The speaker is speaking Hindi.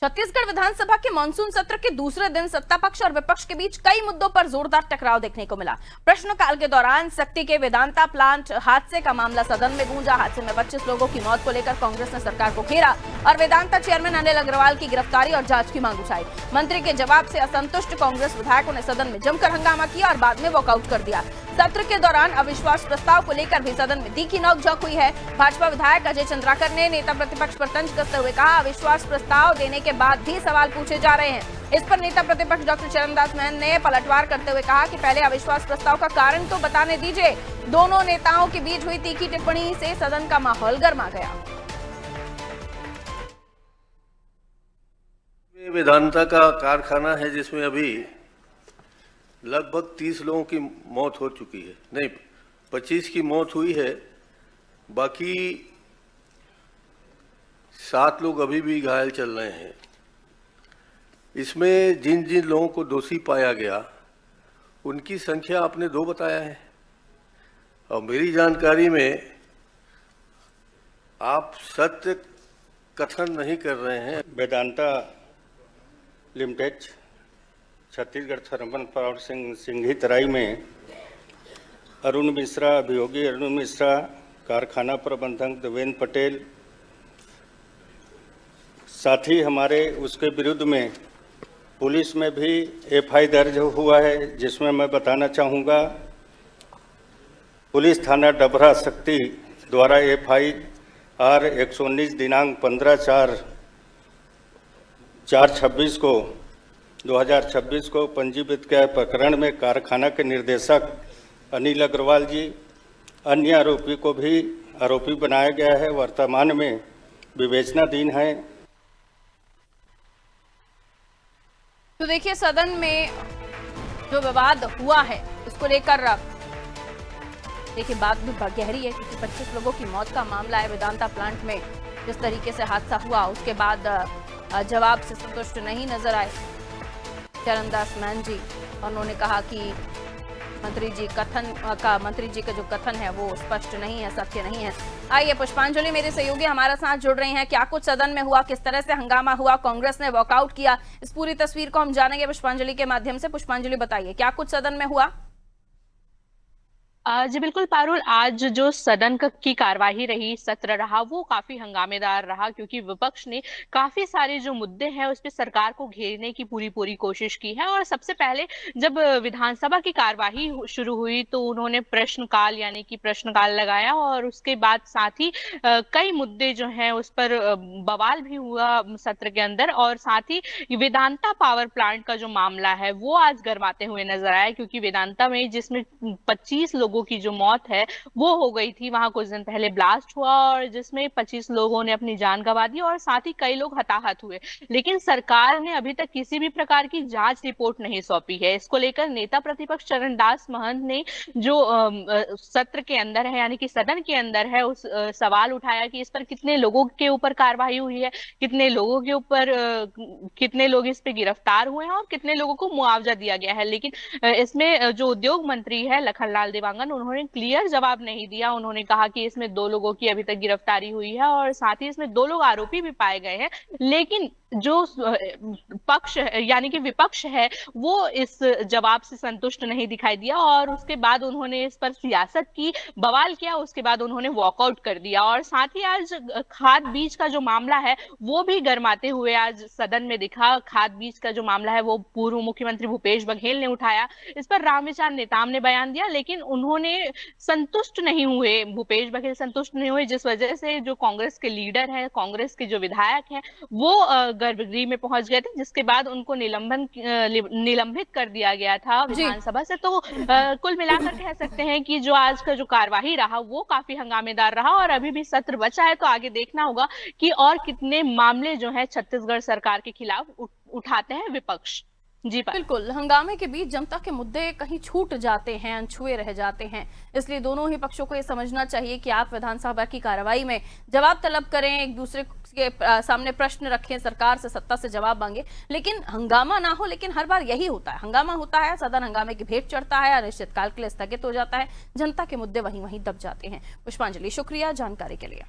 छत्तीसगढ़ विधानसभा के मानसून सत्र के दूसरे दिन सत्ता पक्ष और विपक्ष के बीच कई मुद्दों पर जोरदार टकराव देखने को मिला। प्रश्नकाल के दौरान शक्ति के वेदांता प्लांट हादसे का मामला सदन में गूंजा। हादसे में 25 लोगों की मौत को लेकर कांग्रेस ने सरकार को घेरा और वेदांता चेयरमैन अनिल अग्रवाल की गिरफ्तारी और जांच की मांग उठाई। मंत्री के जवाब से असंतुष्ट कांग्रेस विधायकों ने सदन में जमकर हंगामा किया और बाद में वॉकआउट कर दिया। सत्र के दौरान अविश्वास प्रस्ताव को लेकर भी सदन में तीखी नोकझोंक हुई है। भाजपा विधायक अजय चंद्राकर ने नेता प्रतिपक्ष पर तंज कसते हुए कहा, अविश्वास प्रस्ताव देने के बाद भी सवाल पूछे जा रहे हैं। इस पर नेता प्रतिपक्ष डॉक्टर चरणदास महंत ने पलटवार करते हुए कहा कि पहले अविश्वास प्रस्ताव का कारण तो बताने दीजिए। दोनों नेताओं के बीच हुई तीखी टिप्पणी से सदन का माहौल गर्मा गया। वेदांता का कारखाना है जिसमें अभी लगभग 30 लोगों की मौत हो चुकी है, नहीं 25 की मौत हुई है, बाकी 7 लोग अभी भी घायल चल रहे हैं। इसमें जिन जिन लोगों को दोषी पाया गया उनकी संख्या आपने 2 बताया है और मेरी जानकारी में आप सत्य कथन नहीं कर रहे हैं। Vedanta limited Chhattisgarh thermal power Singhitarai में अरुण मिश्रा, अभियोगी अरुण मिश्रा, कारखाना प्रबंधक देवेंद्र पटेल, साथ ही हमारे उसके विरुद्ध में पुलिस में भी एफआई दर्ज हुआ है, जिसमें मैं बताना चाहूँगा पुलिस थाना डबरा शक्ति द्वारा एफआईआर 119 दिनांक 15/4/2026 को पंजीकृत किया। प्रकरण में कारखाना के निदेशक अनिल अग्रवाल जी, अन्य आरोपी को भी आरोपी बनाया गया है, वर्तमान में विवेचनाधीन है। तो देखिए, सदन में जो विवाद हुआ है उसको लेकर देखिए बात भी गहरी है, क्योंकि 25 लोगों की मौत का मामला है। वेदांता प्लांट में जिस तरीके से हादसा हुआ उसके बाद जवाब से संतुष्ट नहीं नजर आए चरणदास महंत जी। उन्होंने कहा कि मंत्री जी का जो कथन है वो स्पष्ट नहीं है, सत्य नहीं है। आइए पुष्पांजलि मेरे सहयोगी हमारे साथ जुड़ रही हैं। क्या कुछ सदन में हुआ, किस तरह से हंगामा हुआ, कांग्रेस ने वॉकआउट किया, इस पूरी तस्वीर को हम जानेंगे पुष्पांजलि के माध्यम से। पुष्पांजलि बताइए, क्या कुछ सदन में हुआ? जी बिल्कुल पारुल, आज जो सदन की कार्यवाही रही, सत्र रहा, वो काफी हंगामेदार रहा, क्योंकि विपक्ष ने काफी सारे जो मुद्दे हैं उस पर सरकार को घेरने की पूरी कोशिश की है। और सबसे पहले जब विधानसभा की कार्यवाही शुरू हुई तो उन्होंने प्रश्नकाल यानी कि प्रश्नकाल लगाया और उसके बाद साथ ही कई मुद्दे जो हैं उस पर बवाल भी हुआ सत्र के अंदर। और साथ ही वेदांता पावर प्लांट का जो मामला है वो आज गरमाते हुए नजर आया, क्योंकि वेदांता में जिसमें 25 लोगों की जो मौत है वो हो गई थी, वहां कुछ दिन पहले ब्लास्ट हुआ और जिसमें 25 लोगों ने अपनी जान गंवा दी और साथ ही कई लोग हताहत हुए। लेकिन सरकार ने अभी तक किसी भी प्रकार की जांच रिपोर्ट नहीं सौंपी है। इसको लेकर नेता प्रतिपक्ष चरणदास महंत ने जो सत्र के अंदर है यानी कि सदन के अंदर है उस सवाल उठाया कि इस पर कितने लोगों के ऊपर कार्रवाई हुई है, कितने लोगों के ऊपर कितने लोग इस पे गिरफ्तार हुए हैं और कितने लोगों को मुआवजा दिया गया है। लेकिन इसमें जो उद्योग मंत्री है लखनलाल देवांगन, उन्होंने क्लियर जवाब नहीं दिया। उन्होंने कहा कि इसमें 2 लोगों की अभी तक गिरफ्तारी हुई है और साथ ही इसमें 2 लोग आरोपी भी पाए गए हैं। लेकिन जो पक्ष यानी कि विपक्ष है वो इस जवाब से संतुष्ट नहीं दिखाई दिया और उसके बाद उन्होंने इस पर सियासत की, बवाल किया, उसके बाद उन्होंने वॉकआउट कर दिया। और साथ ही आज खाद बीज का जो मामला है वो भी गरमाते हुए आज सदन में दिखा। खाद बीज का जो मामला है वो पूर्व मुख्यमंत्री भूपेश बघेल ने उठाया। इस पर रामविचार नेताम ने बयान दिया, लेकिन उन्होंने संतुष्ट नहीं हुए, भूपेश बघेल संतुष्ट नहीं हुए, जिस वजह से जो कांग्रेस के लीडर है, कांग्रेस के जो विधायक हैं वो गर्भगृह में पहुंच गए थे, जिसके बाद उनको निलंबित कर दिया गया था विधानसभा से। तो कुल मिलाकर कह सकते हैं कि जो आज का जो कार्यवाही रहा वो काफी हंगामेदार रहा और अभी भी सत्र बचा है, तो आगे देखना होगा कि और कितने मामले जो है छत्तीसगढ़ सरकार के खिलाफ उठाते हैं विपक्ष। जी बिल्कुल, हंगामे के बीच जनता के मुद्दे कहीं छूट जाते हैं, अनछुए रह जाते हैं। इसलिए दोनों ही पक्षों को ये समझना चाहिए कि आप विधानसभा की कार्रवाई में जवाब तलब करें, एक दूसरे के सामने प्रश्न रखें, सरकार से सत्ता से जवाब मांगे, लेकिन हंगामा ना हो। लेकिन हर बार यही होता है, हंगामा होता है, सदन हंगामे की भेंट चढ़ता है, अनिश्चितकाल के लिए स्थगित हो जाता है, जनता के मुद्दे वहीं दब जाते हैं। पुष्पांजलि, शुक्रिया जानकारी के लिए।